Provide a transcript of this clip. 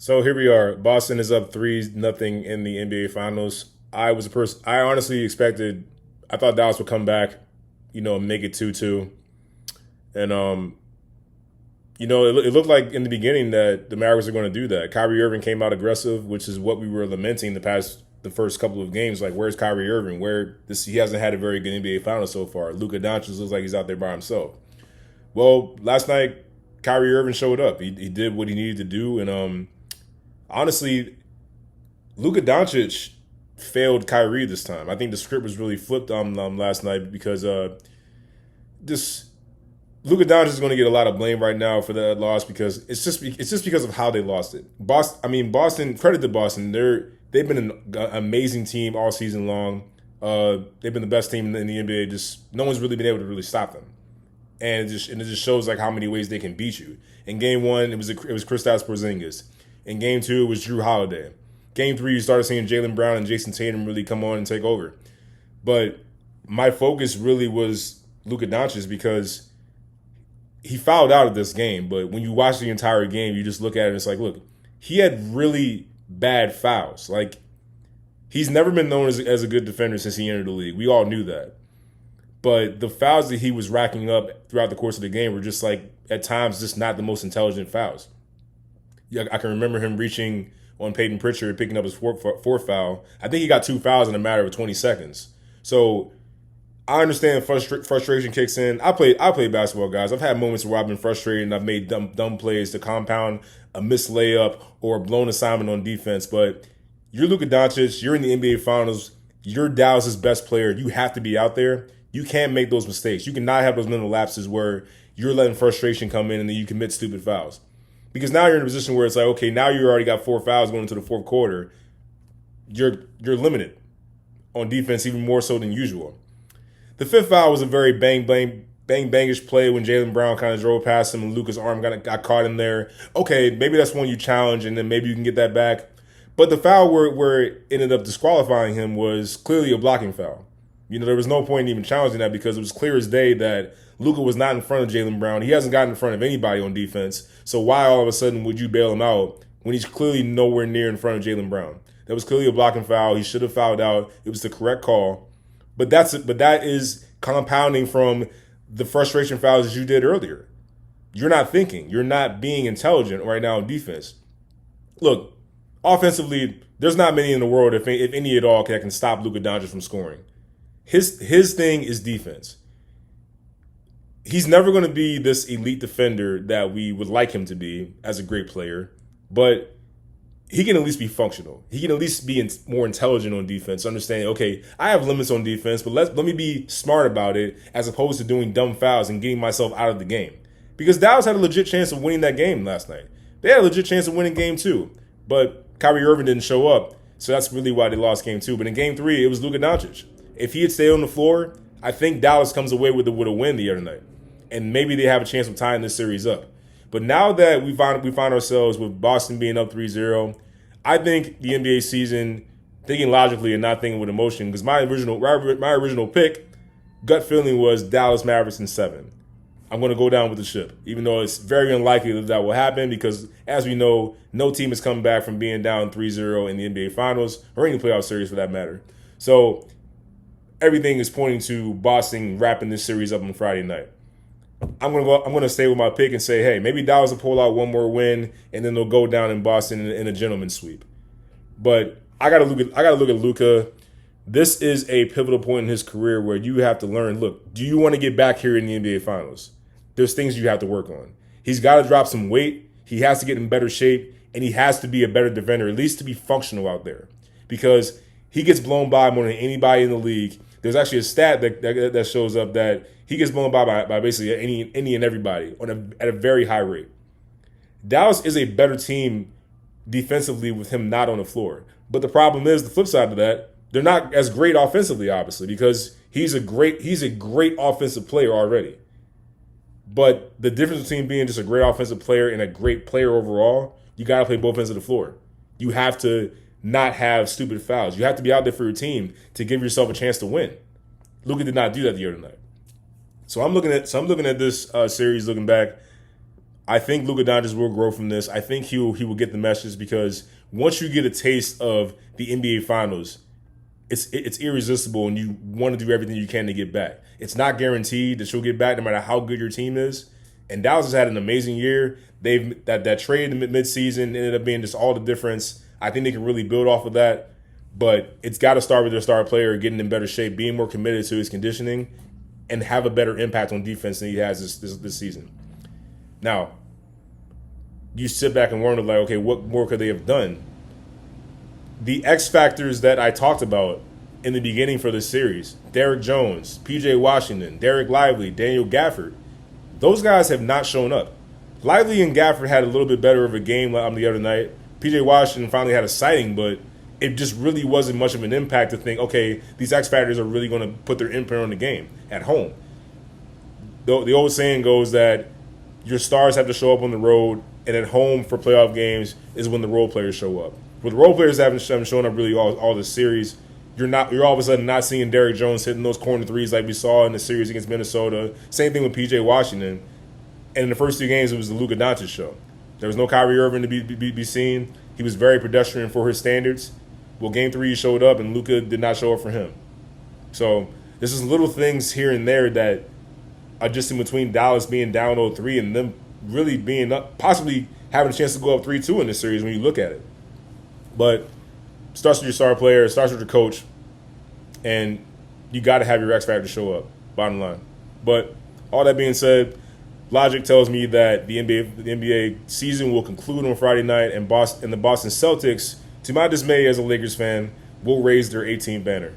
So here we are. Boston is up 3-0 in the NBA Finals. I was a person. I honestly expected. I thought Dallas would come back, make it 2-2, and it looked like in the beginning that the Mavericks are going to do that. Kyrie Irving came out aggressive, which is what we were lamenting the first couple of games. Like, where's Kyrie Irving? He hasn't had a very good NBA Finals so far. Luka Doncic looks like he's out there by himself. Well, last night Kyrie Irving showed up. He did what he needed to do, and honestly, Luka Doncic failed Kyrie this time. I think the script was really flipped on last night because this Luka Doncic is going to get a lot of blame right now for that loss because it's just because of how they lost it. Boston. Credit to Boston. They've been an amazing team all season long. They've been the best team in the NBA. Just no one's really been able to really stop them, and it just shows like how many ways they can beat you. In game one, it was Kristaps Porzingis. In game two, it was Drew Holiday. Game three, you started seeing Jaylen Brown and Jason Tatum really come on and take over. But my focus really was Luka Doncic because he fouled out of this game. But when you watch the entire game, you just look at it and it's like, look, he had really bad fouls. Like, he's never been known as a good defender since he entered the league. We all knew that. But the fouls that he was racking up throughout the course of the game were just like, at times, just not the most intelligent fouls. Yeah, I can remember him reaching on Peyton Pritchard, picking up his fourth foul. I think he got two fouls in a matter of 20 seconds. So I understand frustration kicks in. I play basketball, guys. I've had moments where I've been frustrated and I've made dumb plays to compound a missed layup or a blown assignment on defense. But you're Luka Doncic. You're in the NBA Finals. You're Dallas's best player. You have to be out there. You can't make those mistakes. You cannot have those mental lapses where you're letting frustration come in and then you commit stupid fouls. Because now you're in a position where it's like, okay, now you already got four fouls going into the fourth quarter. You're limited on defense even more so than usual. The fifth foul was a very bangish play when Jaylen Brown kind of drove past him and Luka's arm got caught in there. Okay, maybe that's one you challenge and then maybe you can get that back. But the foul where it ended up disqualifying him was clearly a blocking foul. There was no point in even challenging that because it was clear as day that Luka was not in front of Jaylen Brown. He hasn't gotten in front of anybody on defense. So why all of a sudden would you bail him out when he's clearly nowhere near in front of Jaylen Brown? That was clearly a blocking foul. He should have fouled out. It was the correct call. But that is compounding from the frustration fouls that you did earlier. You're not thinking. You're not being intelligent right now on defense. Look, offensively, there's not many in the world, if any at all, that can stop Luka Doncic from scoring. His thing is defense. He's never going to be this elite defender that we would like him to be as a great player, but he can at least be functional. He can at least be more intelligent on defense, understanding, okay, I have limits on defense, but let me be smart about it as opposed to doing dumb fouls and getting myself out of the game. Because Dallas had a legit chance of winning that game last night. They had a legit chance of winning game two, but Kyrie Irving didn't show up, so that's really why they lost game two. But in game three, it was Luka Doncic. If he had stayed on the floor, I think Dallas comes away with a win the other night. And maybe they have a chance of tying this series up. But now that we find ourselves with Boston being up 3-0, I think the NBA season, thinking logically and not thinking with emotion, because my original pick, gut feeling was Dallas Mavericks in 7. I'm going to go down with the ship, even though it's very unlikely that will happen because, as we know, no team has come back from being down 3-0 in the NBA Finals or any playoff series for that matter. So everything is pointing to Boston wrapping this series up on Friday night. I'm gonna stay with my pick and say, hey, maybe Dallas will pull out one more win, and then they'll go down in Boston in a gentleman's sweep. But I gotta look at Luka. This is a pivotal point in his career where you have to learn. Look, do you want to get back here in the NBA Finals? There's things you have to work on. He's got to drop some weight. He has to get in better shape, and he has to be a better defender, at least to be functional out there, because he gets blown by more than anybody in the league. There's actually a stat that shows up that he gets blown by basically any and everybody at a very high rate. Dallas is a better team defensively with him not on the floor. But the problem is, the flip side of that, they're not as great offensively, obviously, because he's a great offensive player already. But the difference between being just a great offensive player and a great player overall, you got to play both ends of the floor. You have to not have stupid fouls. You have to be out there for your team to give yourself a chance to win. Luka did not do that the other night. So I'm looking at this series, looking back. I think Luka Doncic will grow from this. I think he will get the message, because once you get a taste of the NBA Finals, it's irresistible, and you want to do everything you can to get back. It's not guaranteed that you'll get back no matter how good your team is. And Dallas has had an amazing year. They've that trade in the midseason ended up being just all the difference. I think they can really build off of that, but it's got to start with their star player getting in better shape, being more committed to his conditioning, and have a better impact on defense than he has this season. Now, you sit back and wonder, like, okay, what more could they have done? The X factors that I talked about in the beginning for this series, Derrick Jones, P.J. Washington, Derek Lively, Daniel Gafford, those guys have not shown up. Lively and Gafford had a little bit better of a game the other night. P.J. Washington finally had a sighting, but it just really wasn't much of an impact to think, okay, these X factors are really going to put their imprint on the game at home. The old saying goes that your stars have to show up on the road, and at home for playoff games is when the role players show up. But the role players haven't shown up really all this series. You're all of a sudden not seeing Derrick Jones hitting those corner threes like we saw in the series against Minnesota. Same thing with P.J. Washington. And in the first two games, it was the Luka Doncic show. There was no Kyrie Irving to be seen. He was very pedestrian for his standards. Well, game 3 he showed up, and Luka did not show up for him. So there's just little things here and there that are just in between Dallas being down 0-3 and them really being up, possibly having a chance to go up 3-2 in this series when you look at it. But it starts with your star player, it starts with your coach, and you got to have your X factor show up, bottom line. But all that being said, logic tells me that the NBA season will conclude on Friday night, and the Boston Celtics, to my dismay as a Lakers fan, will raise their 18th banner.